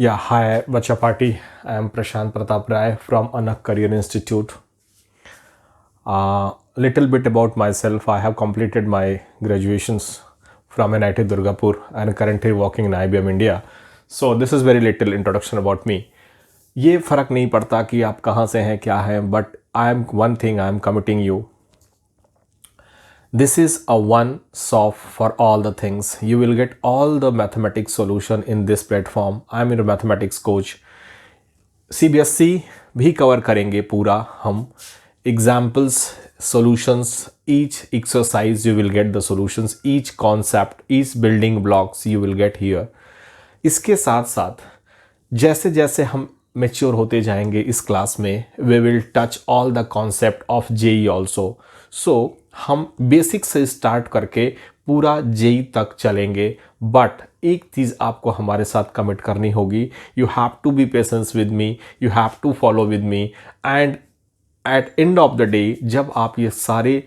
Yeah, hi, Bacha Party. I am Prashant Pratap Rai from Anak Career Institute. Little bit about myself. I have completed my graduations from NIT Durgapur and currently working in IBM India. So this is very little introduction about me. ये फ़र्क नहीं पड़ता कि आप कहाँ से हैं क्या हैं, but I am one thing I am committing you. This is a one solve for all the things. You will get all the mathematics solution in this platform. I am your mathematics coach. CBSC भी cover करेंगे पूरा हम. Examples, solutions, each exercise you will get the solutions, each concept, each building blocks you will get here. इसके साथ साथ जैसे जैसे हम मेच्योर होते जाएंगे इस क्लास में, we will touch all the concept of JEE also. So हम बेसिक से स्टार्ट करके पूरा जेई तक चलेंगे. बट एक चीज़ आपको हमारे साथ कमिट करनी होगी. You have to be patience with me, you have to follow with me, and at end of the day जब आप ये सारे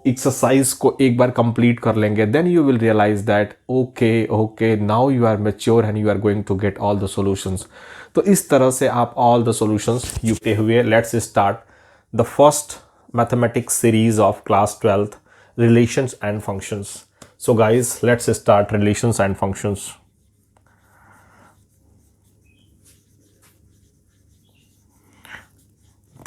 एक्सरसाइज को एक बार कंप्लीट कर लेंगे, then you will realise that okay now you are mature and you are going to get all the solutions. तो इस तरह से आप ऑल द सॉल्यूशंस यूते हुए let's start the first mathematics series of class 12th, relations and functions. So guys let's start relations and functions.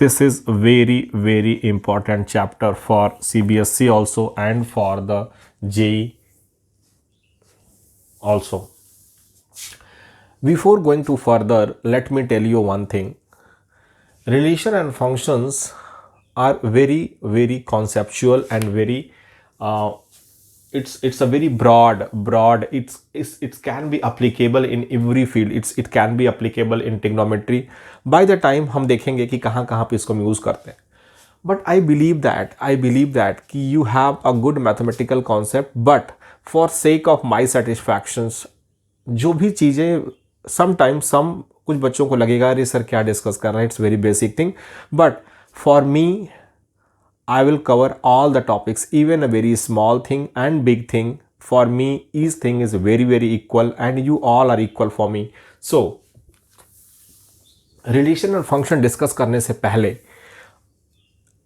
This is very important chapter for CBSC also and for the JEE also. Before going to further, let me tell you one thing. Relation and functions are very conceptual and very it's a very broad. It can be applicable in every field. It can be applicable in trigonometry. By the time हम देखेंगे कि कहाँ कहाँ पे इसको हम use करते हैं. But I believe that कि you have a good mathematical concept, but for sake of my satisfactions, जो भी चीज़ें sometimes कुछ बच्चों को लगेगा अरे सर क्या डिस्कस कर रहे हैं, it's very basic thing. But for me I will cover all the topics, even a very small thing and big thing. For me, each thing is very equal and you all are equal for me. So, relation और function discuss करने से पहले,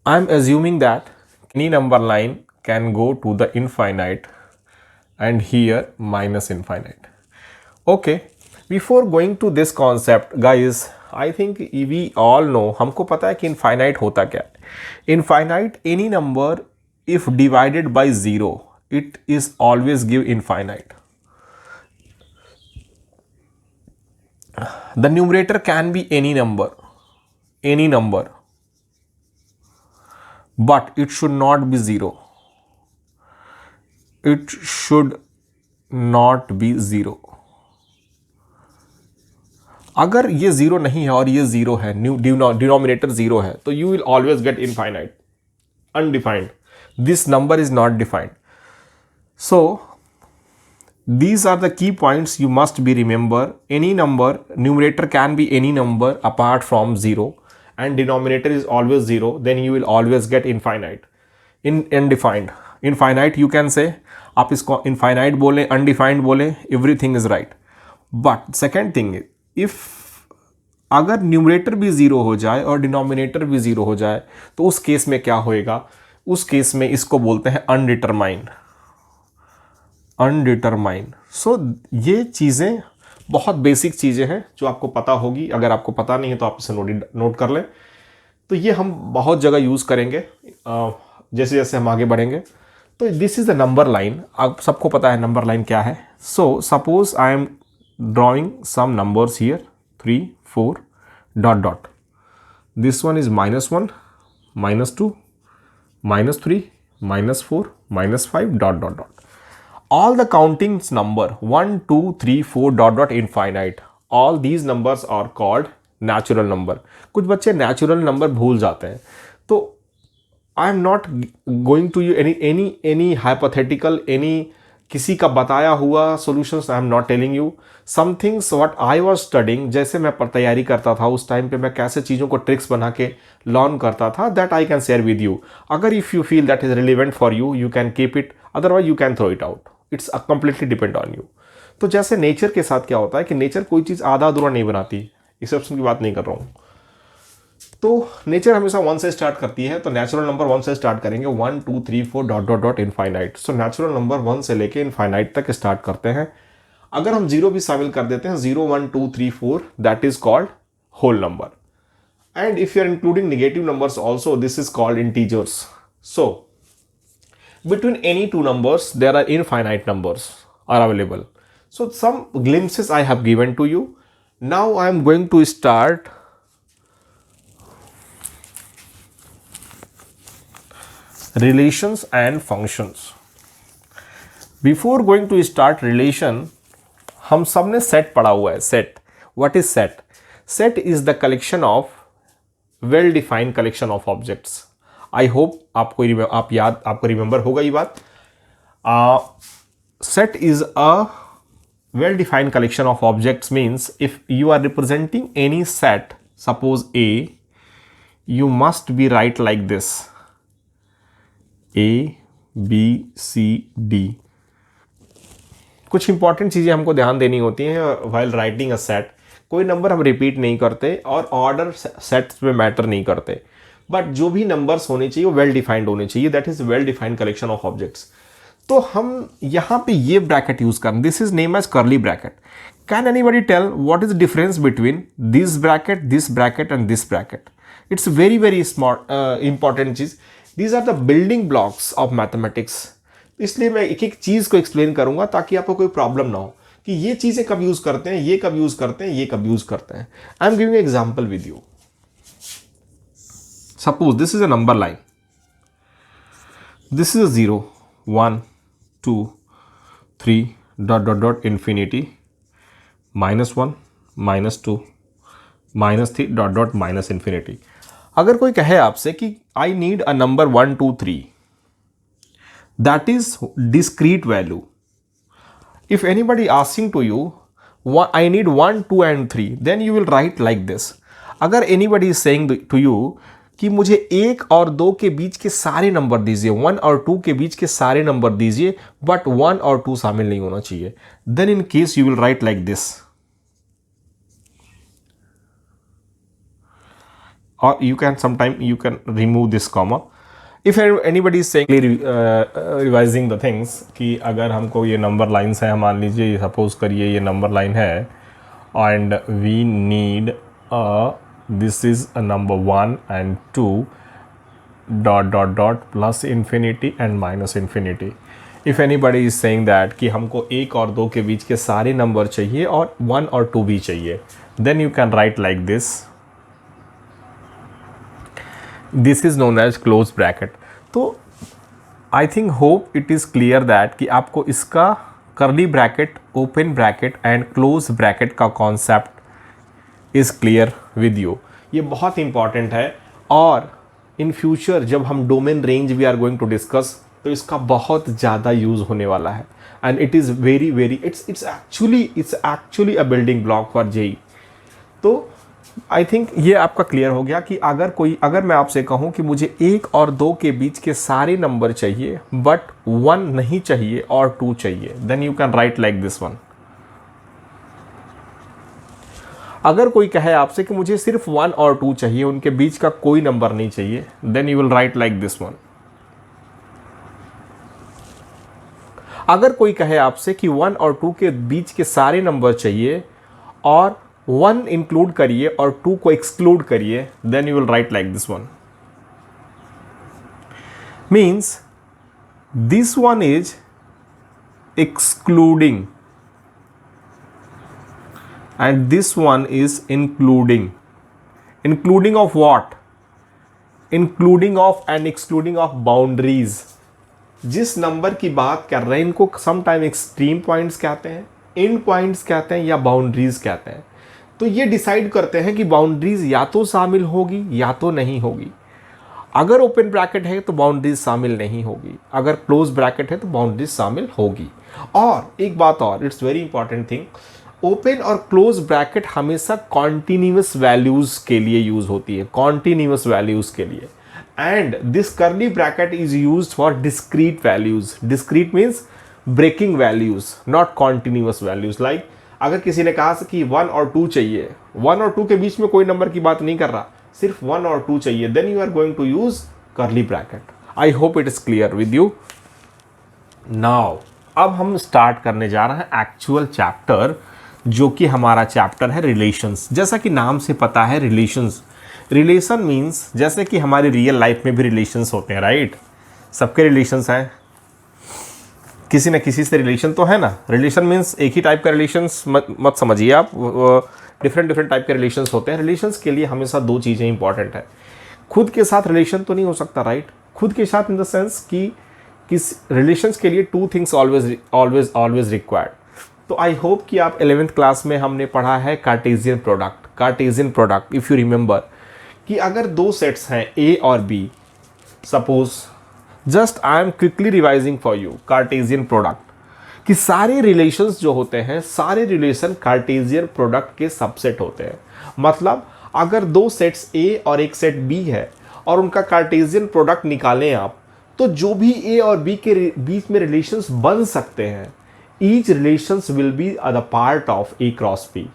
I am assuming that any number line can go to the infinite and here minus infinite. Okay, before going to this concept, guys, I think we all know, हमको पता है कि infinite होता क्या है. Infinite, any number if divided by 0, it is always give infinite. The numerator can be any number, but it should not be 0. It should not be 0. अगर ये 0 नहीं है और ये 0 है, डिनोमिनेटर 0 है, तो you will always get infinite, undefined. This number is not defined. So these are the key points you must be remember. Any number, numerator can be any number apart from 0 and denominator is always 0, then you will always get infinite. Undefined, infinite you can say, आप इसको infinite बोले, undefined बोले, everything is right. But second thing is, if अगर numerator भी 0 हो जाए और denominator भी 0 हो जाए, तो उस केस में क्या होएगा? उस केस में इसको बोलते हैं अनडिटरमाइंड. सो ये चीज़ें बहुत बेसिक चीज़ें हैं जो आपको पता होगी. अगर आपको पता नहीं है तो आप इसे नोट कर लें. तो ये हम बहुत जगह यूज़ करेंगे जैसे जैसे हम आगे बढ़ेंगे. तो this is the number line. आप सबको पता है नंबर लाइन क्या है. So suppose I M drawing some numbers here, 3 4 dot dot. This one is -1 -2 -3 -4 -5 dot dot dot. All the countings number 1 2 3 4 dot dot infinite. All these numbers are called natural number. कुछ बच्चे natural number भूल जाते हैं. तो I am not going to you any hypothetical, any किसी का बताया हुआ solutions I am not telling you. Some things what I was studying, जैसे मैं तैयारी करता था उस टाइम पे मैं कैसे चीज़ों को ट्रिक्स बना के लर्न करता था, that I can share with you. अगर if you feel that is relevant for you, you can keep it, otherwise you can throw it out. It's completely depend on you. तो जैसे nature के साथ क्या होता है कि नेचर कोई चीज़ आधा अधूरा नहीं बनाती, एक्सेप्शन की बात नहीं कर रहा हूँ। तो नेचर हमेशा 1 से स्टार्ट करती है, तो नेचुरल नंबर 1 से स्टार्ट करेंगे, 1 2 3 4 dot dot dot infinite. So natural number 1 से लेके इनफाइनाइट तक स्टार्ट करते हैं। अगर हम 0 भी शामिल कर देते हैं, 0 1 2 3 4, that is called whole number. And if you are including negative numbers also, this is called integers. So between any two numbers there are infinite numbers are available. So some glimpses I have given to you. Now I am going to start relations and functions. Before going to start relation, हम सब ने set पढ़ा हुआ है। Set, what is set? Set is the collection of well defined collection of objects. I hope आपको remember होगा ये बात। Set is a well defined collection of objects. Means if you are representing any set, suppose A, you must be write like this, A B C D. कुछ important चीज़ें हमको ध्यान देनी होती हैं वाइल राइटिंग अ सेट। कोई number हम repeat नहीं करते और ऑर्डर सेट्स में मैटर नहीं करते, बट जो भी नंबर्स होने चाहिए वो वेल डिफाइंड होने चाहिए। That is well defined collection of objects. तो हम यहाँ पे ये ब्रैकेट यूज करें, this is name as curly bracket. Can anybody tell what is the difference between this bracket and this bracket? It's very very smart important चीज। These are the building blocks of mathematics. इसलिए मैं एक एक चीज को explain करूंगा ताकि आपको कोई प्रॉब्लम ना हो कि ये चीजें कब यूज करते हैं, ये कब यूज करते हैं, ये कब यूज करते हैं। I am giving example with you. Suppose this is a number line. This is a 0, 1, 2, 3, dot dot dot infinity, -1, -2, -3, dot dot minus infinity. अगर कोई कहे आपसे कि I need a number 1, 2, 3, that is discrete value. If anybody asking to you, I need 1, 2 and 3, then you will write like this. अगर anybody is saying to you कि मुझे 1 और 2 के बीच के सारे नंबर दीजिए, 1 और 2 के बीच के सारे नंबर दीजिए, बट 1 और 2 शामिल नहीं होना चाहिए, then in case you will write like this, और you can sometime you can remove this comma. If anybody is saying revising the things कि अगर हमको ये नंबर लाइन्स है, मान लीजिए सपोज करिए ये नंबर लाइन है and we need this is a number 1 and 2 dot dot dot plus infinity and minus infinity. If anybody is saying that कि हमको 1 और 2 के बीच के सारे नंबर चाहिए और 1 और 2 भी चाहिए, then you can write like this. This is known as close bracket. तो I think hope it is clear that कि आपको इसका curly bracket, open bracket and close bracket का concept is clear with you. ये बहुत important है और in future जब हम domain range we are going to discuss तो इसका बहुत ज़्यादा यूज़ होने वाला है and it is very very it's actually a building block for JEE. तो आई थिंक ये आपका क्लियर हो गया कि अगर मैं आपसे कहूँ कि मुझे 1 और 2 के बीच के सारे नंबर चाहिए बट 1 नहीं चाहिए और 2 चाहिए, then you can write like this one. अगर कोई कहे आपसे कि मुझे सिर्फ 1 और 2 चाहिए, उनके बीच का कोई नंबर नहीं चाहिए, then you will write like this one. अगर कोई कहे आपसे कि 1 और 2 के बीच के सारे नंबर चाहिए और 1 इंक्लूड करिए और 2 को एक्सक्लूड करिए, then you will write like this one. Means this one is excluding and this one is including of what? Including of and excluding of boundaries. जिस नंबर की बात कर रहे हैं इनको समटाइम एक्सट्रीम पॉइंट्स कहते हैं, एंड पॉइंट्स कहते हैं या बाउंड्रीज कहते हैं। तो ये डिसाइड करते हैं कि बाउंड्रीज या तो शामिल होगी या तो नहीं होगी। अगर ओपन ब्रैकेट है तो बाउंड्रीज शामिल नहीं होगी, अगर क्लोज ब्रैकेट है तो बाउंड्रीज शामिल होगी। और एक बात और, it's very important thing, open और क्लोज ब्रैकेट हमेशा कॉन्टिन्यूअस वैल्यूज के लिए यूज होती है, कॉन्टिन्यूअस वैल्यूज के लिए। And this curly bracket is used for discrete values. Discrete means breaking values, not continuous values. Like अगर किसी ने कहा कि 1 और 2 चाहिए, 1 और 2 के बीच में कोई नंबर की बात नहीं कर रहा, सिर्फ 1 और 2 चाहिए, then you are going to use curly bracket. I hope it is clear with you. Now अब हम स्टार्ट करने जा रहे हैं एक्चुअल चैप्टर, जो कि हमारा चैप्टर है रिलेशंस। जैसा कि नाम से पता है रिलेशंस, रिलेशन मीन्स जैसे कि हमारी रियल लाइफ में भी रिलेशंस होते हैं, राइट? सबके रिलेशंस हैं, किसी न किसी से रिलेशन तो है ना। रिलेशन मीन्स एक ही टाइप का रिलेशंस मत समझिए आप, डिफरेंट टाइप के रिलेशंस होते हैं। रिलेशंस के लिए हमेशा 2 चीज़ें इंपॉर्टेंट है। खुद के साथ रिलेशन तो नहीं हो सकता, राइट? खुद के साथ इन द सेंस कि किस रिलेशंस के लिए 2 थिंग्स ऑलवेज रिक्वायर्ड। तो आई होप कि आप 11th क्लास में हमने पढ़ा है Cartesian product. If you remember कि अगर 2 सेट्स हैं ए और B, suppose just I am quickly revising for you Cartesian product, कि सारे रिलेशंस जो होते हैं, सारे रिलेशन कार्टेशियन प्रोडक्ट के सबसेट होते हैं। मतलब अगर 2 सेट्स ए और एक सेट बी है और उनका कार्टेशियन प्रोडक्ट निकालें आप, तो जो भी ए और बी के बीच में रिलेशंस बन सकते हैं, each relations will be the part of A cross B.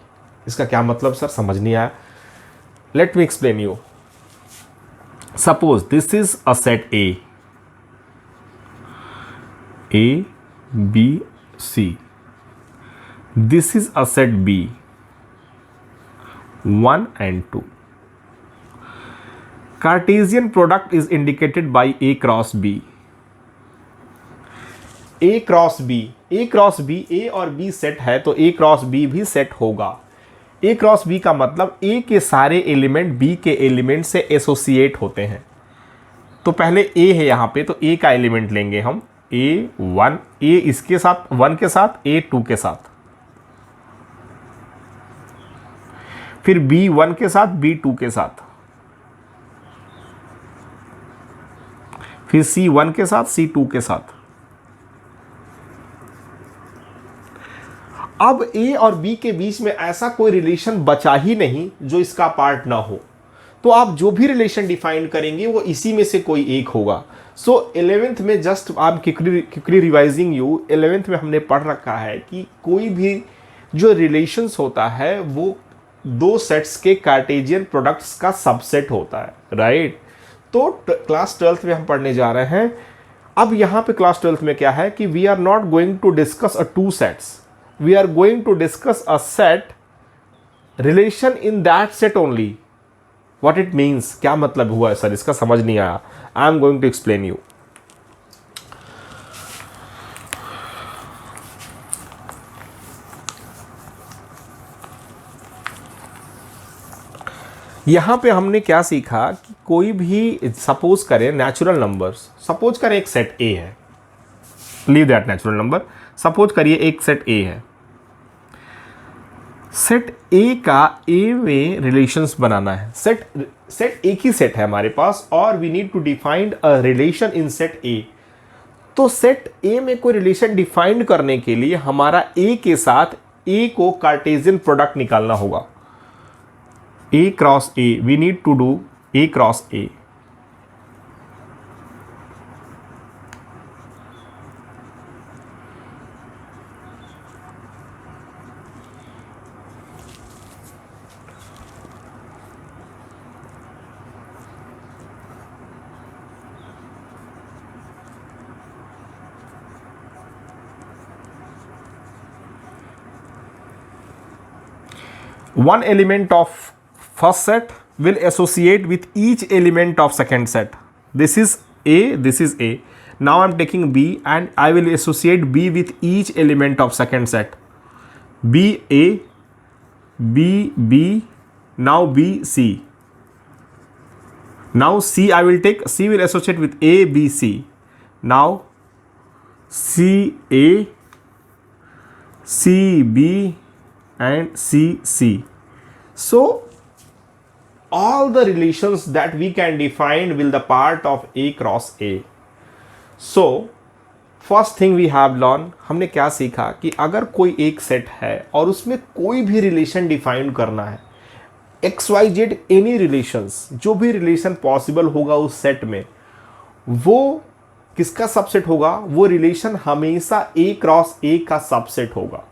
इसका क्या मतलब सर, समझ नहीं आया? Let me explain you. Suppose this is a set A B C, this is a set B 1 and 2. Cartesian product is indicated by A cross B. A cross B A और B set है तो A cross B भी set होगा। A cross B का मतलब A के सारे element B के एलिमेंट से एसोसिएट होते हैं। तो पहले A है यहाँ पे, तो A का एलिमेंट लेंगे हम A1, A इसके साथ 1 के साथ, A2 के साथ, फिर B1 के साथ, B2 के साथ, फिर C1 के साथ, C2 के साथ। अब A और B के बीच में ऐसा कोई रिलेशन बचा ही नहीं जो इसका पार्ट ना हो, तो आप जो भी रिलेशन डिफाइन करेंगे वो इसी में से कोई एक होगा। सो 11th में जस्ट आप क्विकली रिवाइजिंग यू, 11th में हमने पढ़ रखा है कि कोई भी जो रिलेशंस होता है वो 2 सेट्स के कार्टेशियन प्रोडक्ट्स का सबसेट होता है, राइट? तो क्लास 12th में हम पढ़ने जा रहे हैं। अब यहाँ पे क्लास 12th में क्या है कि we are not going to discuss a 2 sets, we are going to discuss a set relation in that set only. What it means, क्या मतलब हुआ है सर, इसका समझ नहीं आया। I am going to explain you. यहां पे हमने क्या सीखा कि कोई भी सपोज करें नेचुरल नंबर्स, सपोज करें एक सेट ए है, leave that natural number, suppose करिए एक सेट ए है। सेट ए का ए में रिलेशंस बनाना है। सेट एक ही सेट है हमारे पास और we need to define a relation in set A. तो सेट ए में कोई रिलेशन डिफाइन करने के लिए हमारा ए के साथ ए को कार्टेशियन प्रोडक्ट निकालना होगा। A cross A, we need to do A cross A. One element of first set will associate with each element of second set. This is A, this is A. Now I am taking B and I will associate B with each element of second set. B A, B B, now B C. Now C I will take, C will associate with A B C. Now C A, C B and C C. So all the relations that we can define will the part of A cross A. So first thing we have learned, हमने क्या सीखा कि अगर कोई एक set है और उसमें कोई भी रिलेशन डिफाइन करना है, XYZ एनी रिलेशंस, जो भी रिलेशन पॉसिबल होगा उस सेट में, वो किसका सबसेट होगा? वो रिलेशन हमेशा A क्रॉस A का सबसेट होगा।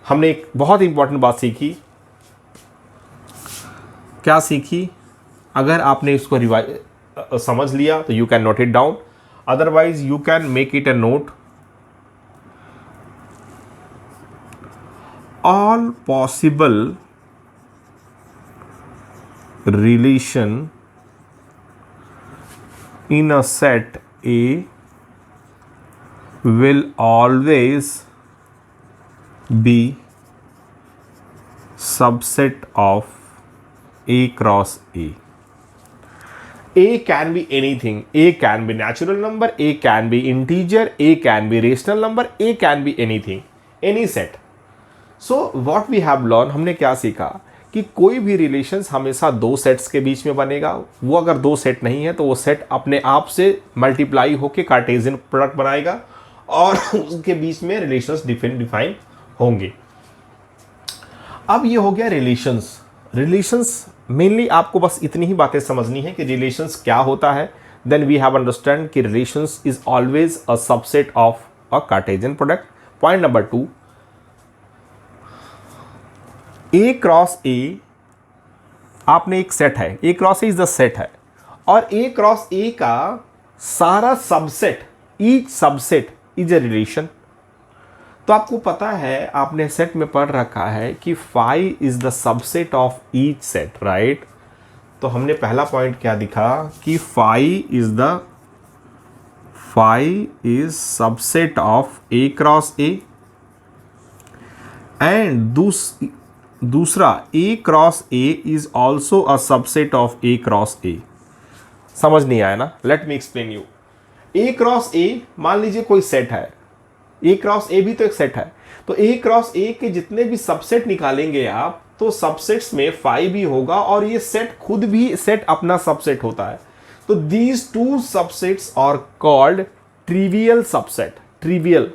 हमने एक बहुत इंपॉर्टेंट बात सीखी। क्या सीखी? अगर आपने इसको समझ लिया तो you can note it down, otherwise you can make it a note. All possible relation in a set A will always be subset of A cross A. A can be anything. A can be natural number, A can be integer, A can be rational number, A can be anything, any set. So what we have learned, हमने क्या सीखा कि कोई भी relations हमेशा दो sets के बीच में बनेगा। वो अगर दो सेट नहीं है तो वो सेट अपने आप से मल्टीप्लाई होकर कार्टेशियन प्रोडक्ट बनाएगा और उसके बीच में रिलेशंस डिफाइन होंगे। अब ये हो गया रिलेशंस। रिलेशंस मेनली आपको बस इतनी ही बातें समझनी है कि रिलेशंस क्या होता है। देन वी हैव अंडरस्टैंड कि relations is always a subset of a Cartesian product. Point number 2, A cross A आपने एक सेट है, A cross A is the set है, और A क्रॉस A का सारा subset, each subset is a relation. तो आपको पता है, आपने सेट में पढ़ रखा है कि phi is the subset of each set, right? तो हमने पहला पॉइंट क्या दिखा कि phi is subset of A cross A, and दूसरा A cross A is also a subset of A cross A। समझ नहीं आया ना? Let me explain you. A cross A, मान लीजिए कोई सेट है, A क्रॉस A भी तो एक सेट है, तो A क्रॉस A के जितने भी सबसेट निकालेंगे आप, तो सबसेट्स में फाई भी होगा और ये सेट खुद भी सेट अपना सबसेट होता है। तो these two subsets are called trivial subset, trivial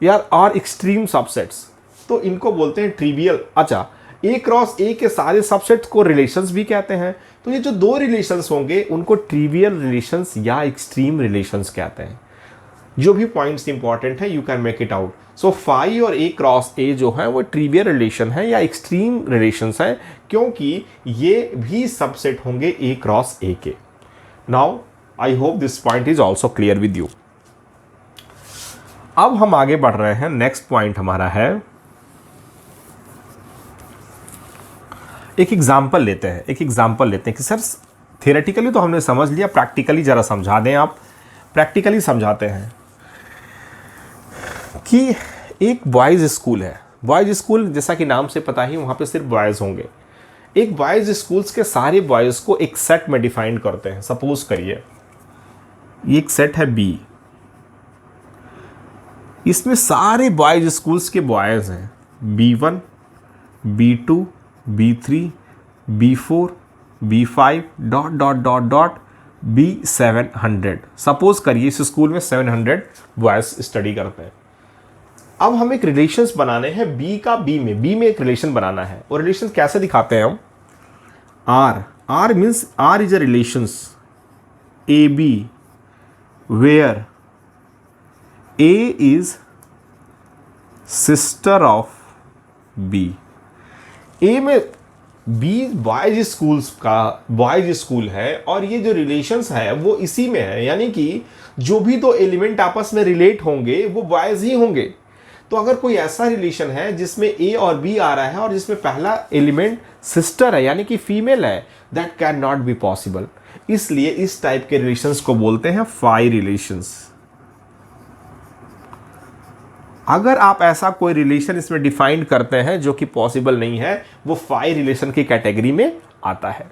यार और एक्सट्रीम सबसेट्स, तो इनको बोलते हैं ट्रिवियल। अच्छा, A क्रॉस A के सारे सबसेट्स को रिलेशंस भी कहते हैं। तो ये जो दो रिलेशंस होंगे उनको ट्रिवियल रिलेशंस या एक्सट्रीम रिलेशंस कहते हैं। जो भी पॉइंट्स इंपॉर्टेंट है you can make it out. So phi और A क्रॉस A जो है वो ट्रिवियल रिलेशन है या एक्सट्रीम रिलेशंस है, क्योंकि ये भी सबसेट होंगे A क्रॉस A के। Now I hope this point is also clear with you. अब हम आगे बढ़ रहे हैं। नेक्स्ट पॉइंट हमारा है, एक एग्जाम्पल लेते हैं कि सर थियोरेटिकली तो हमने समझ लिया, प्रैक्टिकली ज़रा समझा दें आप। प्रैक्टिकली समझाते हैं कि एक बॉयज़ स्कूल है। बॉयज़ स्कूल जैसा कि नाम से पता ही, वहाँ पे सिर्फ बॉयज़ होंगे। एक बॉयज़ स्कूल्स के सारे बॉयज़ को एक सेट में डिफाइन करते हैं। सपोज करिए ये एक सेट है B, इसमें सारे बॉयज़ स्कूल्स के बॉयज़ हैं, B1, B2, B3, B4, B5 dot dot dot dot B700। Suppose करिए इस स्कूल में 700 बॉयज स्टडी करते हैं। अब हम एक रिलेशंस बनाने हैं B का B में एक रिलेशन बनाना है। और रिलेशन कैसे दिखाते हैं हम? R means R is a relations AB where A is sister of B। A में बी बॉयज स्कूल है और ये जो रिलेशंस है वो इसी में है, यानी कि जो भी दो एलिमेंट आपस में रिलेट होंगे वो बॉयज ही होंगे। तो अगर कोई ऐसा रिलेशन है जिसमें ए और बी आ रहा है और जिसमें पहला एलिमेंट सिस्टर है यानी कि फीमेल है, that can not be possible. इसलिए इस टाइप के रिलेशंस को बोलते हैं फाई रिलेशंस। अगर आप ऐसा कोई रिलेशन इसमें डिफाइन करते हैं जो कि पॉसिबल नहीं है, वो फाई रिलेशन की कैटेगरी में आता है।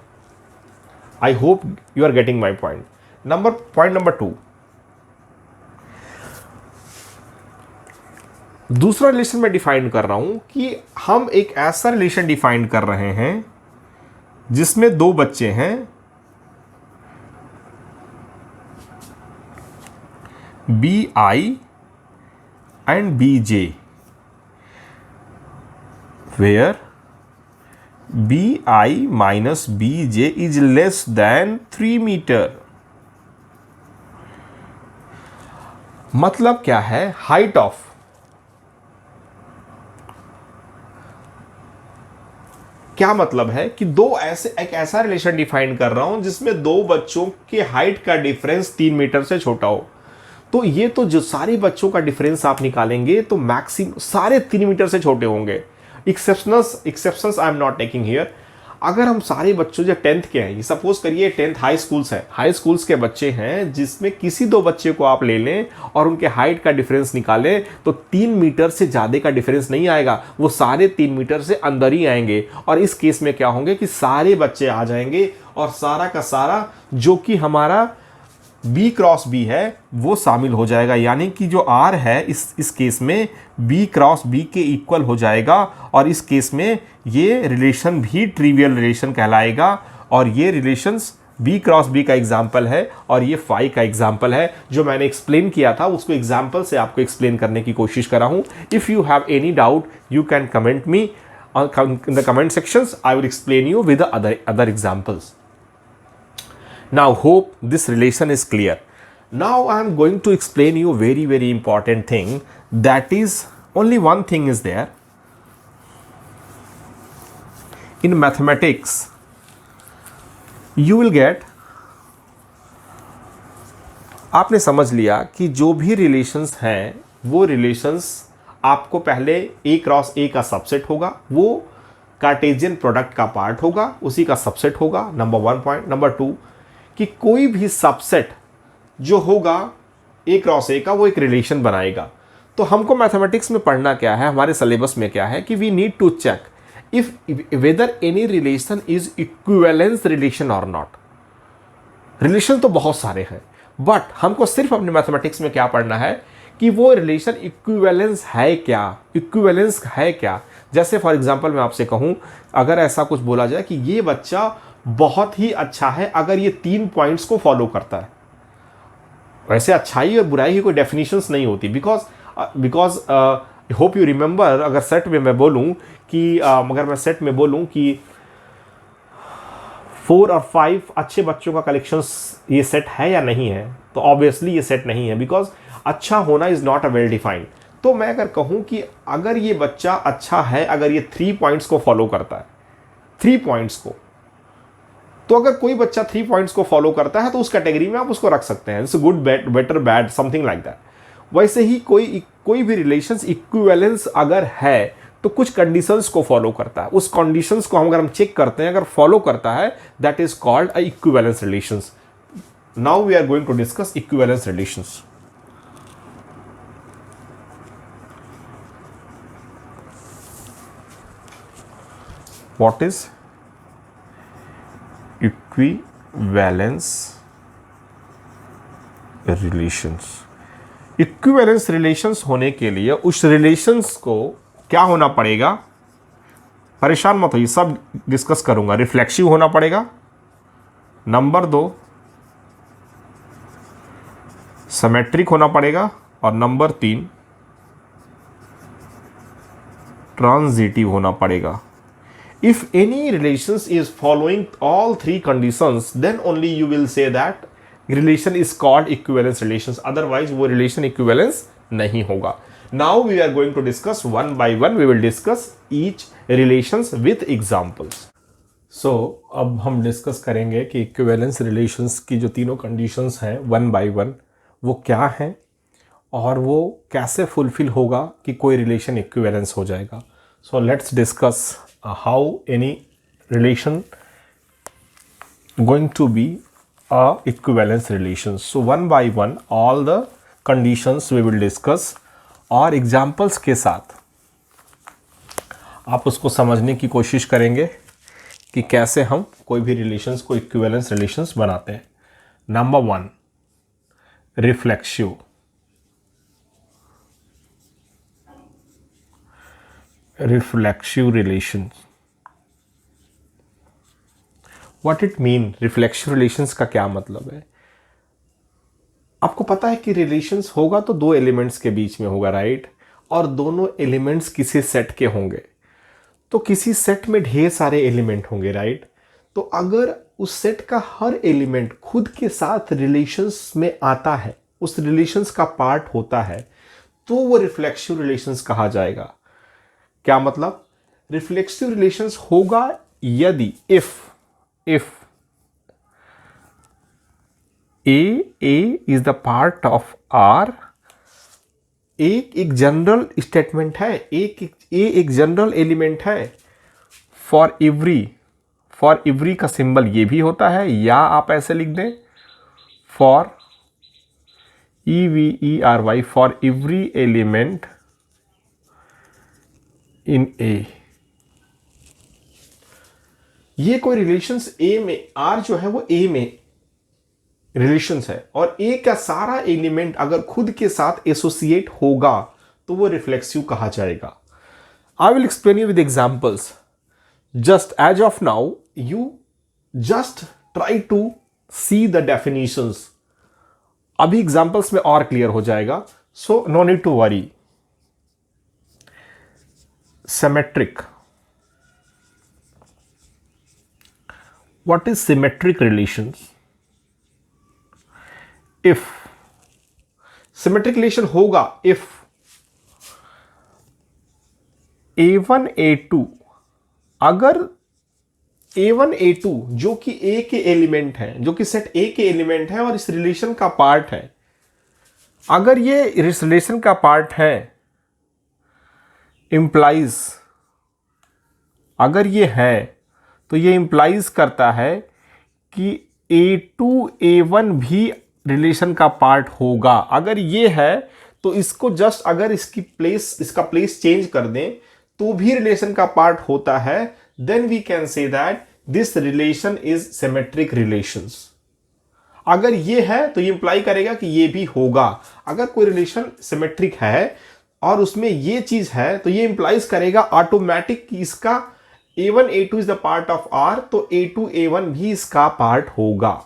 I hope you are getting my point. Point number 2, दूसरा रिलेशन में डिफाइन कर रहा हूं कि हम एक ऐसा रिलेशन डिफाइन कर रहे हैं जिसमें दो बच्चे हैं, BI and BJ, where BI minus BJ is less than 3 meter। मतलब क्या है, हाइट ऑफ, क्या मतलब है कि एक ऐसा रिलेशन डिफाइन कर रहा हूं जिसमें दो बच्चों के हाइट का डिफरेंस 3 मीटर से छोटा हो। तो ये तो जो सारे बच्चों का डिफरेंस आप निकालेंगे तो मैक्सिमम सारे 3 मीटर से छोटे होंगे। Exceptions I am not taking here. अगर हम सारे बच्चों जो 10th के हैं, सपोज करिए 10th हाई स्कूल्स है, हाई स्कूल्स के बच्चे हैं जिसमें किसी दो बच्चे को आप ले लें और उनके हाइट का डिफरेंस निकालें तो 3 मीटर से ज़्यादा का डिफरेंस नहीं आएगा, वो सारे 3 मीटर से अंदर ही आएंगे। और इस केस में क्या होंगे कि सारे बच्चे आ जाएंगे और सारा का सारा जो कि हमारा B क्रॉस B है वो शामिल हो जाएगा, यानी कि जो R है इस केस में B क्रॉस B के इक्वल हो जाएगा। और इस केस में ये रिलेशन भी ट्रिवियल रिलेशन कहलाएगा। और ये रिलेशंस B क्रॉस B का एग्जाम्पल है और ये फाई का एग्जाम्पल है। जो मैंने एक्सप्लेन किया था उसको एग्जाम्पल से आपको एक्सप्लेन करने की कोशिश करा हूँ। If you have any doubt you can comment me in the comment sections. I will explain you with the other examples. Now hope this relation is clear. Now I am going to explain you very important thing, that is only one thing is there in mathematics. You will get, आपने समझ लिया कि जो भी relations हैं वो relations आपको पहले A क्रॉस A का सबसेट होगा, वो कार्टेशियन प्रोडक्ट का पार्ट होगा, उसी का सबसेट होगा। Number 1 point. नंबर 2 कि कोई भी सबसेट जो होगा A क्रॉस A का वो एक रिलेशन बनाएगा। तो हमको मैथमेटिक्स में पढ़ना क्या है, हमारे सिलेबस में क्या है कि we need to check if whether any relation is equivalence relation और नॉट। रिलेशन तो बहुत सारे हैं बट हमको सिर्फ अपने मैथमेटिक्स में क्या पढ़ना है कि वो रिलेशन इक्विवेलेंस है क्या, इक्विवेलेंस है क्या। जैसे फॉर एग्जांपल मैं आपसे कहूं, अगर ऐसा कुछ बोला जाए कि ये बच्चा बहुत ही अच्छा है अगर ये 3 पॉइंट्स को फॉलो करता है। वैसे अच्छाई और बुराई की कोई डेफिनेशंस नहीं होती, बिकॉज होप यू रिमेंबर, अगर सेट में मैं बोलूं कि अगर मैं सेट में बोलूं कि 4 और 5 अच्छे बच्चों का कलेक्शंस ये सेट है या नहीं है, तो ऑब्वियसली ये सेट नहीं है, बिकॉज अच्छा होना is not a well defined. तो मैं अगर कहूं कि अगर ये बच्चा अच्छा है अगर ये 3 पॉइंट्स को फॉलो करता है, 3 पॉइंट्स को, तो अगर कोई बच्चा 3 पॉइंट्स को फॉलो करता है तो उस कैटेगरी में आप उसको रख सकते हैं, it's good better bad something like that. वैसे ही कोई भी रिलेशंस इक्विवेलेंस अगर है तो कुछ कंडीशंस को फॉलो करता है, उस कंडीशंस को अगर हम चेक करते हैं, अगर फॉलो करता है, that is called a equivalence relations. Now we are going to discuss equivalence relations. What is equivalence relations? Equivalence relations होने के लिए उस रिलेशंस को क्या होना पड़ेगा, परेशान मत होइए, सब डिस्कस करूंगा। रिफ्लेक्सिव होना पड़ेगा, नंबर 2 सिमेट्रिक होना पड़ेगा, और नंबर 3 ट्रांजिटिव होना पड़ेगा। If any relations is following all 3 conditions, then only you will say that relation is called equivalence relations. Otherwise, वो relation equivalence नहीं होगा. Now we are going to discuss one by one. We will discuss each relations with examples. So अब हम discuss करेंगे कि equivalence relations की जो तीनों conditions हैं one by one वो क्या हैं और वो कैसे फुलफिल होगा कि कोई relation equivalence हो जाएगा. So let's discuss how any relation going to be a equivalence relation. So one by one all the conditions we will discuss और examples के साथ आप उसको समझने की कोशिश करेंगे कि कैसे हम कोई भी relations को equivalence relations बनाते हैं. Number 1 reflexive. Reflexive relations. What it mean? Reflexive relations का क्या मतलब है? आपको पता है कि रिलेशंस होगा तो 2 एलिमेंट्स के बीच में होगा, राइट? और दोनों एलिमेंट्स किसी सेट के होंगे, तो किसी सेट में ढेर सारे एलिमेंट होंगे, राइट? तो अगर उस सेट का हर एलिमेंट खुद के साथ रिलेशंस में आता है उस रिलेशंस का पार्ट होता है तो वो रिफ्लेक्सिव रिलेशंस कहा जाएगा। क्या मतलब? रिफ्लेक्सिव रिलेशंस होगा यदि if A is the part of R। एक जनरल स्टेटमेंट है, एक जनरल एलिमेंट है। फॉर एवरी का सिंबल ये भी होता है, या आप ऐसे लिख दें for EVERY, for every element in A। ये कोई रिलेशंस A में, R जो है वो A में रिलेशंस है, और A का सारा एलिमेंट अगर खुद के साथ एसोसिएट होगा तो वो रिफ्लेक्सिव कहा जाएगा। I will explain you with examples. Just as of now you just try to see the definitions. अभी एग्जांपल्स में और क्लियर हो जाएगा, so no need to worry. Symmetric, what is symmetric relations? If symmetric relation होगा if A1 A2, अगर A1 A2 जो कि A के एलिमेंट है, जो कि सेट A के एलिमेंट है और इस रिलेशन का पार्ट है, अगर ये इस रिलेशन का पार्ट है इंप्लाइज, अगर ये है तो ये इंप्लाइज करता है कि A2 A1 भी रिलेशन का पार्ट होगा। अगर ये है तो इसको जस्ट अगर इसका प्लेस चेंज कर दें तो भी रिलेशन का पार्ट होता है। Then we can say that this relation is symmetric relations. अगर ये है तो ये इंप्लाई करेगा कि ये भी होगा। अगर कोई रिलेशन सिमेट्रिक है और उसमें ये चीज है तो ये इंप्लाइज करेगा ऑटोमेटिक कि इसका A1 A2 is the part of R, तो A2 A1 भी इसका पार्ट होगा।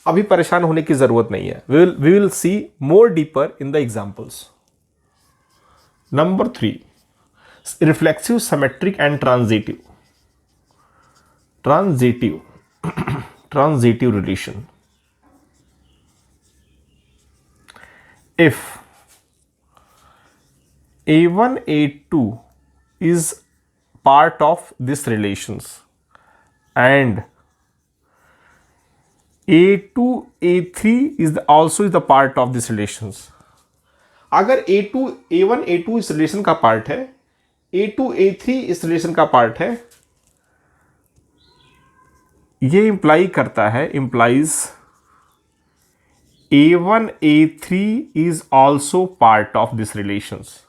अभी परेशान होने की जरूरत नहीं है। We will see more deeper in the examples. Number 3, reflexive, symmetric and transitive. Transitive relation. If A1 A2 is part of this relations and A2 A3 also is the part of this relations। अगर A1 A2 इस relation का part है, A2 A3 इस relation का part है, ये imply करता है, implies A1 A3 is also part of this relations.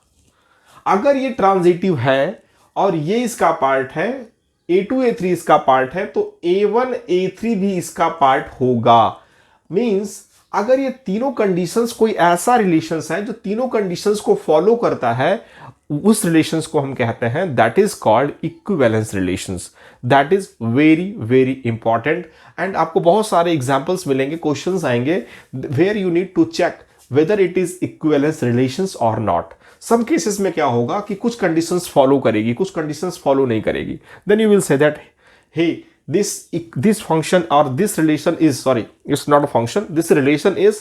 अगर ये ट्रांजिटिव है और ये इसका पार्ट है, A2 A3 इसका पार्ट है, तो A1 A3 भी इसका पार्ट होगा। मींस अगर ये तीनों कंडीशंस, कोई ऐसा रिलेशंस है जो तीनों कंडीशंस को फॉलो करता है, उस रिलेशंस को हम कहते हैं that is called equivalence relations. That is very very important and आपको बहुत सारे एग्जांपल्स मिलेंगे, क्वेश्चंस आएंगे where you need to check whether it is equivalence relations और नॉट। सम केसेस में क्या होगा कि कुछ कंडीशंस फॉलो करेगी, कुछ कंडीशंस फॉलो नहीं करेगी। Then you will say that hey this function or this relation is, sorry, it's not a function, this relation is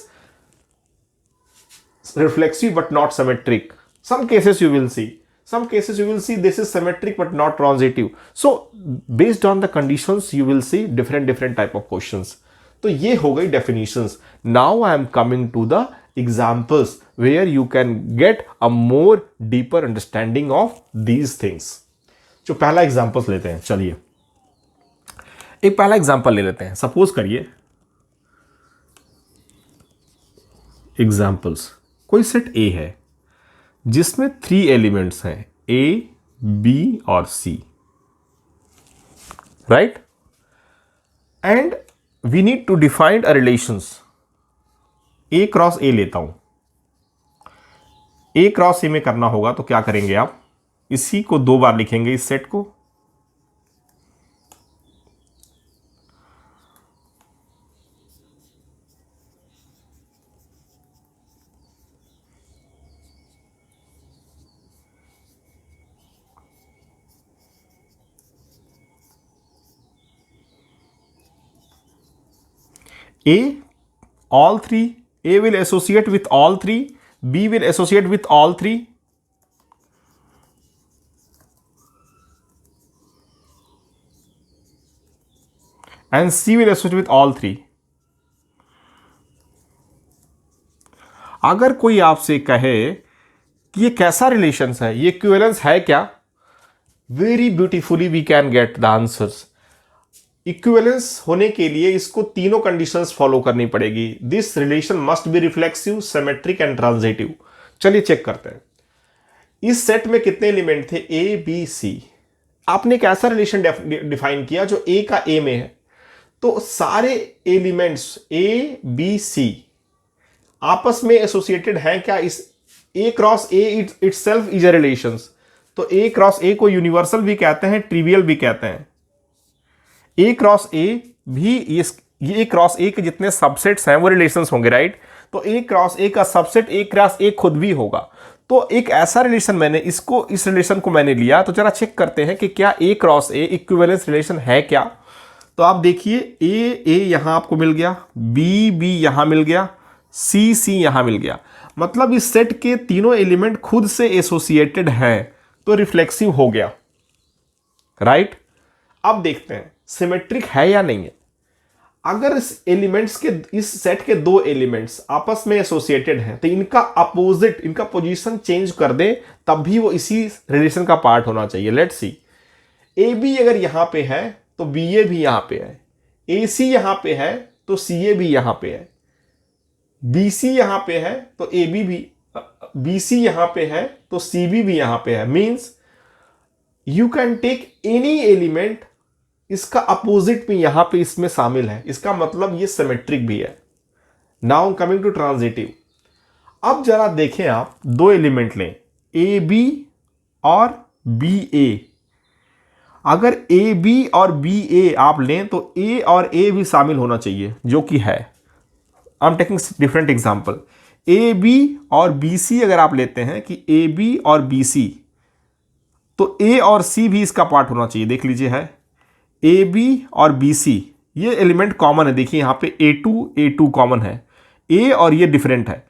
reflexive but not symmetric. Some cases you will see this is symmetric but not transitive. So based on the conditions you will see different type of questions. तो ये हो गई definitions. Now I am coming to the examples where you can get a more deeper understanding of these things. जो पहला examples लेते हैं, चलिए एक पहला एग्जांपल ले लेते हैं। सपोज करिए एग्जांपल्स, कोई सेट A है जिसमें 3 एलिमेंट्स हैं A, B और C, right? And we need to define a relations. A cross A लेता हूं, A क्रॉस A में करना होगा तो क्या करेंगे आप? इसी को 2 बार लिखेंगे, इस सेट को, A, all 3 A will associate with all three, B will associate with all three, and C will associate with all three. अगर कोई आपसे कहे कि ये कैसा रिलेशंस है, ये इक्विवेलेंस है क्या, very beautifully we can get the answers. Equivalence होने के लिए इसको तीनों कंडीशंस फॉलो करनी पड़ेगी. This relation must be reflexive, symmetric and transitive. चलिए चेक करते हैं. इस सेट में कितने एलिमेंट थे, ए बी सी. आपने एक ऐसा रिलेशन डिफाइन किया जो ए का ए में है, तो सारे एलिमेंट्स ए बी सी आपस में एसोसिएटेड हैं क्या. Is A cross A itself is a relations. तो ए क्रॉस ए को यूनिवर्सल भी कहते हैं, ट्रिवियल भी कहते हैं. ए क्रॉस ए भी ये क्रॉस ए के जितने सबसेट्स हैं वो रिलेशंस होंगे, राइट. तो ए क्रॉस ए का सबसेट ए क्रॉस ए खुद भी होगा. तो एक ऐसा रिलेशन मैंने इस रिलेशन को मैंने लिया. तो जरा चेक करते हैं कि क्या ए क्रॉस ए इक्विवेलेंस रिलेशन है क्या. तो आप देखिए, ए यहां आपको मिल गया, बी यहां मिल गया, सी यहां मिल गया. मतलब इस सेट के तीनों एलिमेंट खुद से एसोसिएटेड हैं, तो रिफ्लेक्सिव हो गया, राइट. अब देखते हैं सिमेट्रिक है या नहीं है. अगर इस सेट के दो एलिमेंट्स आपस में एसोसिएटेड हैं, तो इनका अपोजिट, इनका पोजीशन चेंज कर दे, तब भी वो इसी रिलेशन का पार्ट होना चाहिए. लेट्स सी, ए बी अगर यहां पे है तो बी ए भी यहां पे है, ए सी यहां पे है तो सी ए भी यहां पे है, बी सी यहां पे है तो ए बी भी, बी सी यहां पे है तो सी बी भी यहां पे है. Means you can take any element, इसका अपोजिट भी यहां पे इसमें शामिल है. इसका मतलब ये सिमेट्रिक भी है. Now coming to transitive. अब जरा देखें, आप दो एलिमेंट लें, ए बी और बी ए. अगर ए बी और बी ए आप लें तो ए और ए भी शामिल होना चाहिए, जो कि है. I am taking different example. A B और बी सी अगर आप लेते हैं कि ए बी और बी सी, तो ए और सी भी इसका पार्ट होना चाहिए. देख लीजिए, है ए बी और बी सी, ये एलिमेंट कॉमन है. देखिए यहां पे ए टू कॉमन है, ए और ये डिफरेंट है,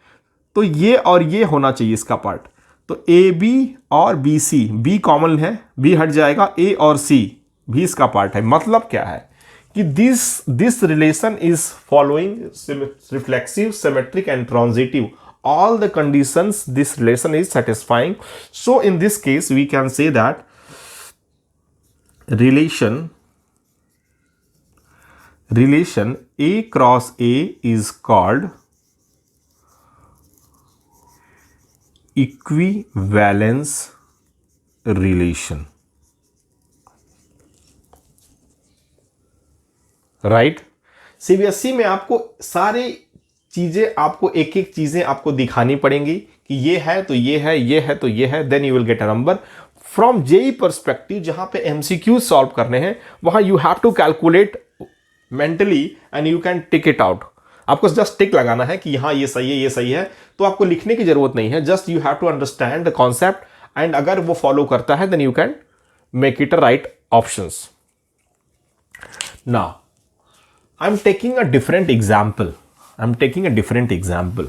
तो ये और ये होना चाहिए इसका पार्ट. तो ए बी और बी सी, बी कॉमन है, बी हट जाएगा, ए और सी भी इसका पार्ट है. मतलब क्या है कि this relation is following reflexive, symmetric and transitive. All the conditions this relation is satisfying. So in this case we can say that relation A cross A is called equivalence relation, right. CBSE में आपको सारे चीजें, आपको एक एक चीजें आपको दिखानी पड़ेंगी कि ये है तो ये है, ये है तो ये है. Then you will get a number. From JEE perspective, जहां पे एमसीक्यू सॉल्व करने हैं, वहां you have to calculate mentally and you can tick it out. आपको जस्ट टिक लगाना है कि हाँ ये सही है, ये सही है. तो आपको लिखने की जरूरत नहीं है, just you have to understand the concept, and अगर वो फॉलो करता है then you can make it a right options. Now I am taking a different example. I'm taking a different example.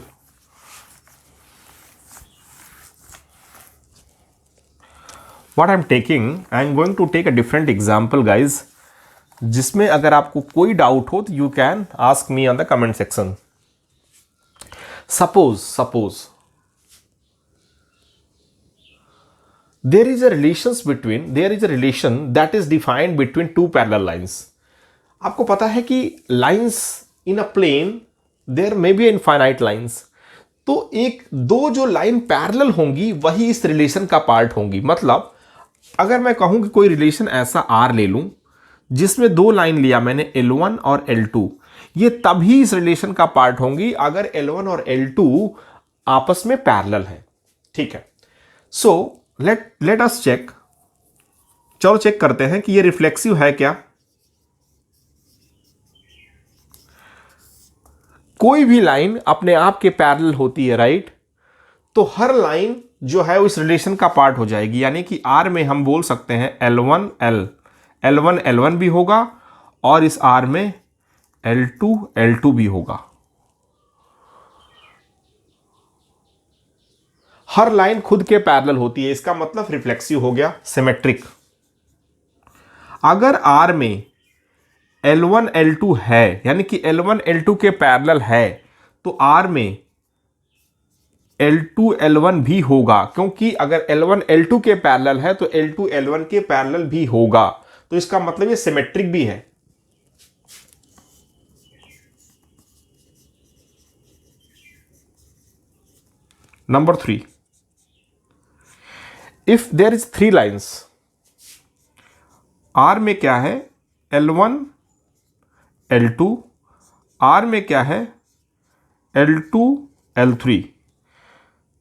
What I'm taking, I'm going to take a different example, guys. जिसमें अगर आपको कोई doubt हो तो you can ask me on the comment section. Suppose there is a relation that is defined between two parallel lines. आपको पता है कि lines in a plane there may be infinite lines. तो एक दो जो लाइन पैरेलल होंगी वही इस रिलेशन का पार्ट होंगी. मतलब अगर मैं कहूं कि कोई रिलेशन ऐसा आर ले लूं जिसमें दो लाइन लिया मैंने, L1 और L2, ये तभी इस रिलेशन का पार्ट होंगी अगर L1 और L2 आपस में पैरेलल है. ठीक है. So let us check. चलो चेक करते हैं कि ये रिफ्लेक्सिव है क्या. कोई भी लाइन अपने आप के पैरेलल होती है, राइट. तो हर लाइन जो है वो इस रिलेशन का पार्ट हो जाएगी. यानी कि आर में हम बोल सकते हैं L1 भी होगा और इस आर में L2 भी होगा. हर लाइन खुद के पैरेलल होती है, इसका मतलब रिफ्लेक्सिव हो गया, सिमेट्रिक। अगर R में L1 L2 है, यानी कि L1 L2 के पैरेलल है, तो R में L2 L1 भी होगा, क्योंकि अगर L1 L2 के पैरेलल है तो L2 L1 के पैरेलल भी होगा, तो इसका मतलब ये सिमेट्रिक भी है। Number 3, if there is 3 lines, R में क्या है, L1 L2, R में क्या है, L2 L3,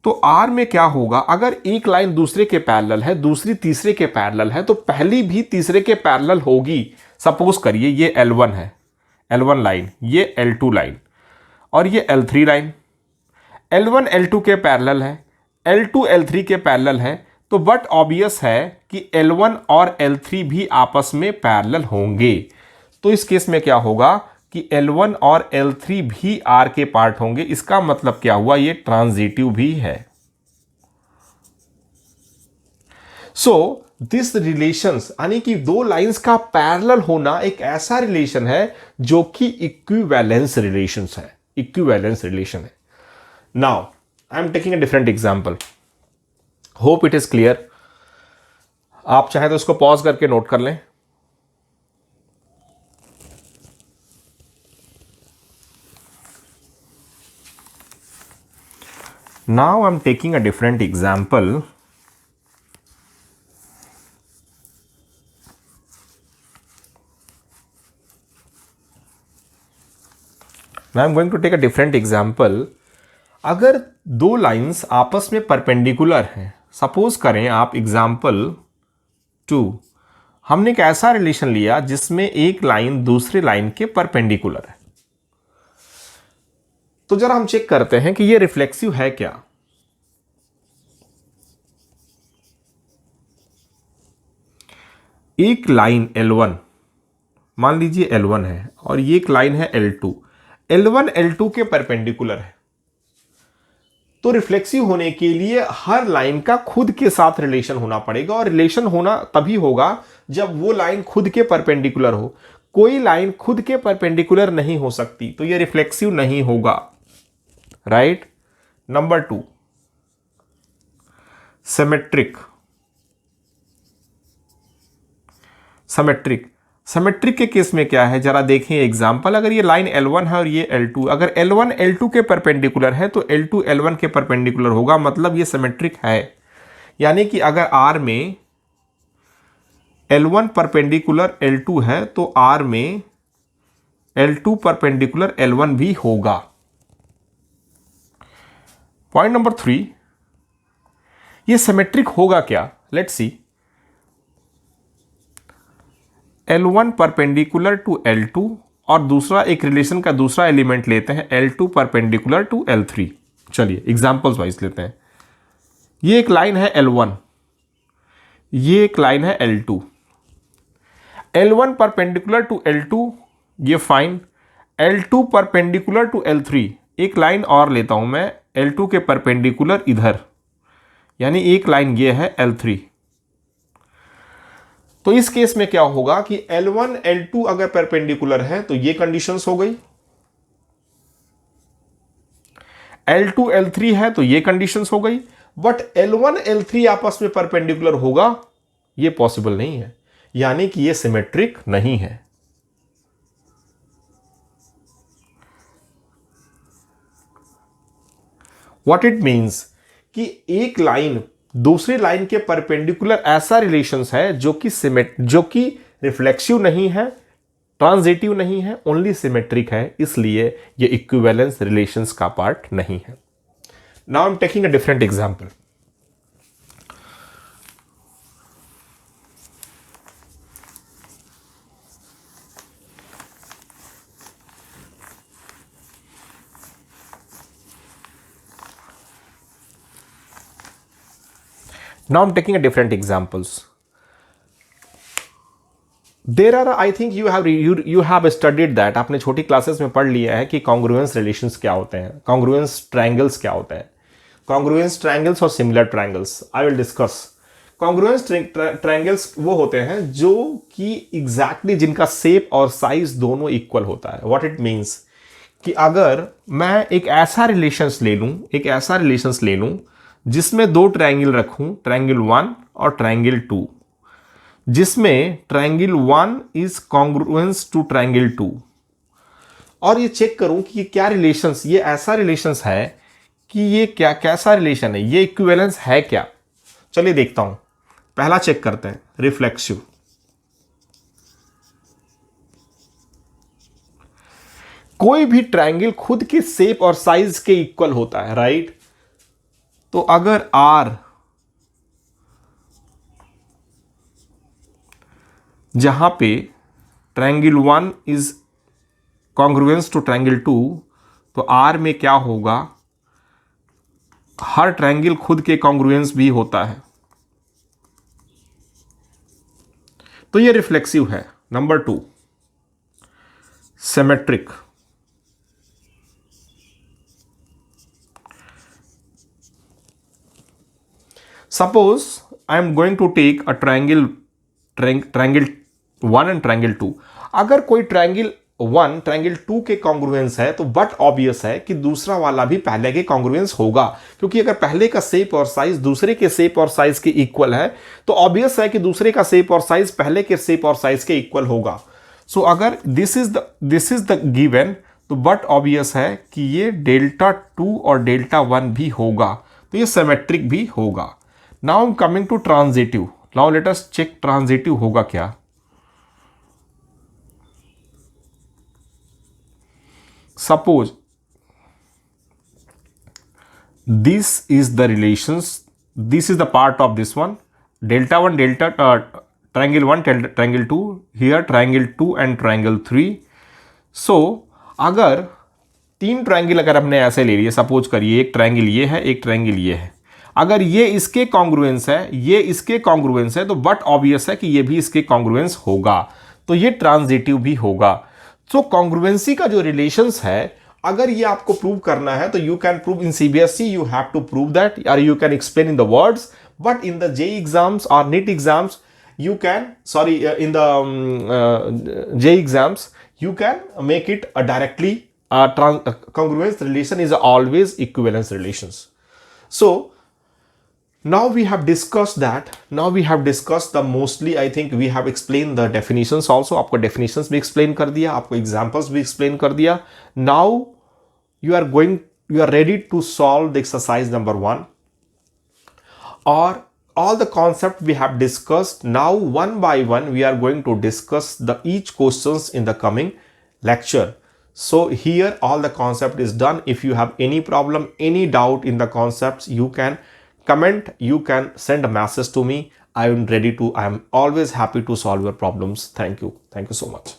तो R में क्या होगा, अगर एक लाइन दूसरे के पैरेलल है, दूसरी तीसरे के पैरेलल है, तो पहली भी तीसरे के पैरेलल होगी। सपोज करिए ये L1 है, L1 लाइन, ये L2 लाइन और ये L3 लाइन। L1 L2 के पैरेलल है, L2 L3 के पैरेलल है, तो बट ऑब्वियस है कि L1 और L3 भी आपस में पैरेलल होंगे। तो इस केस में क्या होगा कि L1 और L3 भी R के पार्ट होंगे। इसका मतलब क्या हुआ, ये ट्रांजिटिव भी है। सो दिस रिलेशंस, यानी कि दो लाइंस का पैरेलल होना एक ऐसा रिलेशन है जो कि इक्विवेलेंस रिलेशंस है, इक्विवेलेंस रिलेशन है। Now I am taking a different example, hope it is clear. आप चाहें तो इसको पॉज करके नोट कर लें। Now I'm taking a different example. Now I'm going to take a different example. अगर दो लाइंस आपस में परपेंडिकुलर हैं, सपोज करें आप एग्जाम्पल 2, हमने एक ऐसा रिलेशन लिया जिसमें एक लाइन दूसरे लाइन के परपेंडिकुलर है। तो जरा हम चेक करते हैं कि ये रिफ्लेक्सिव है क्या। एक लाइन L1, मान लीजिए L1 है और ये एक लाइन है L2, L1 L2 के परपेंडिकुलर है। तो रिफ्लेक्सिव होने के लिए हर लाइन का खुद के साथ रिलेशन होना पड़ेगा, और रिलेशन होना तभी होगा जब वो लाइन खुद के परपेंडिकुलर हो। कोई लाइन खुद के परपेंडिकुलर नहीं हो सकती, तो ये रिफ्लेक्सिव नहीं होगा, right. Number 2, symmetric. Symmetric symmetric के केस में क्या है, जरा देखें एग्जांपल। अगर ये लाइन L1 है और ये L2, अगर L1 L2 के परपेंडिकुलर है तो L2 L1 के परपेंडिकुलर होगा, मतलब ये सिमेट्रिक है। यानी कि अगर R में L1 परपेंडिकुलर L2 है तो R में L2 परपेंडिकुलर L1 भी होगा। पॉइंट नंबर 3, ये सिमेट्रिक होगा क्या, let's see. L1 perpendicular to L2 और दूसरा एक रिलेशन का दूसरा एलिमेंट लेते हैं L2 परपेंडिकुलर टू L3। चलिए एग्जांपल्स वाइज लेते हैं। ये एक लाइन है L1, ये एक लाइन है L2। L1 perpendicular to L2, ये fine. L2 perpendicular to L3, एक लाइन और लेता हूं मैं L2 के परपेंडिकुलर इधर, यानी एक लाइन ये है L3। तो इस केस में क्या होगा कि L1 L2 अगर परपेंडिकुलर है तो ये कंडीशंस हो गई, L2 L3 है तो ये कंडीशंस हो गई, बट L1 L3 आपस में परपेंडिकुलर होगा, ये पॉसिबल नहीं है, यानी कि ये सिमेट्रिक नहीं है। व्हाट इट मीन्स कि एक लाइन दूसरी लाइन के परपेंडिकुलर ऐसा रिलेशंस है जो कि रिफ्लेक्सिव नहीं है, ट्रांजिटिव नहीं है, ओनली सिमेट्रिक है, इसलिए ये इक्विवेलेंस रिलेशंस का पार्ट नहीं है। Now I am taking a different example. Now I'm taking a different examples. There are, I think you have studied that, आपने छोटी क्लासेस में पढ़ लिया है कि कॉन्ग्रुएंस रिलेशंस क्या होते हैं, कॉन्ग्रुएंस ट्रायंगल्स क्या होते हैं। कॉन्ग्रुएंस ट्रायंगल्स और similar triangles I will discuss. Congruence triangles वो होते हैं जो कि एग्जैक्टली जिनका शेप और साइज दोनों इक्वल होता है। व्हाट इट मीन्स कि अगर मैं एक ऐसा रिलेशंस ले लूं जिसमें दो ट्रायंगल रखूं, ट्रायंगल 1 और ट्रायंगल 2, जिसमें triangle 1 is congruence to triangle 2, और ये चेक करूं कि ये क्या रिलेशंस, ये ऐसा रिलेशंस है कि ये क्या कैसा रिलेशन है, ये इक्विवेलेंस है क्या। चलिए देखता हूं। पहला चेक करते हैं, रिफ्लेक्सिव। कोई भी ट्रायंगल खुद के शेप और साइज के इक्वल होता है, राइट। तो अगर R जहां पे triangle 1 is congruence to triangle 2, तो R में क्या होगा, हर ट्रायंगल खुद के कॉन्ग्रुएंस भी होता है, तो ये रिफ्लेक्सिव है। Number 2, symmetric. Suppose I am going to take a triangle 1 and triangle 2। अगर कोई ट्रायंगल 1 ट्रायंगल 2 के कॉन्ग्रुएंस है तो बट ऑब्वियस है कि दूसरा वाला भी पहले के कॉन्ग्रुएंस होगा, क्योंकि अगर पहले का शेप और साइज दूसरे के शेप और साइज के इक्वल है तो ऑब्वियस है कि दूसरे का शेप और साइज पहले के शेप और साइज के इक्वल होगा। सो अगर दिस इज द गिवन, तो बट ऑब्वियस है कि ये डेल्टा 2 और डेल्टा 1 भी होगा, तो ये सिमेट्रिक भी होगा। Now I am coming to transitive. Now let us check transitive होगा क्या। Suppose this is the relations, this is the part of this one, delta 1 delta triangle 1 triangle 2, here triangle 2 and triangle 3. So अगर तीन triangle अगर हमने ऐसे ले लिए, suppose करिए एक ट्रायंगल ये है, एक ट्रायंगल ये है, अगर ये इसके कॉन्ग्रुएंस है, ये इसके कॉन्ग्रुएंस है, तो बट ऑब्वियस है कि ये भी इसके कॉन्ग्रुएंस होगा, तो ये ट्रांजिटिव भी होगा। सो कॉन्ग्रुएंसी का जो रिलेशंस है, अगर ये आपको प्रूव करना है तो you can prove in CBSE, you have to prove that, और you can explain in the words, but in the JEE exams और NEET exams you can, in the JEE exams, you can make it a directly congruence relation is always equivalence relations. So now we have discussed that. Now we have discussed the mostly, I think we have explained the definitions also. आपको definitions भी explain कर दिया, आपको examples भी explain कर दिया. Now you are ready to solve the exercise number 1, or all the concept we have discussed. Now one by one we are going to discuss the each questions in the coming lecture. So here all the concept is done. If you have any problem, any doubt in the concepts, you can comment, you can send a message to me. I am always happy to solve your problems. Thank you so much.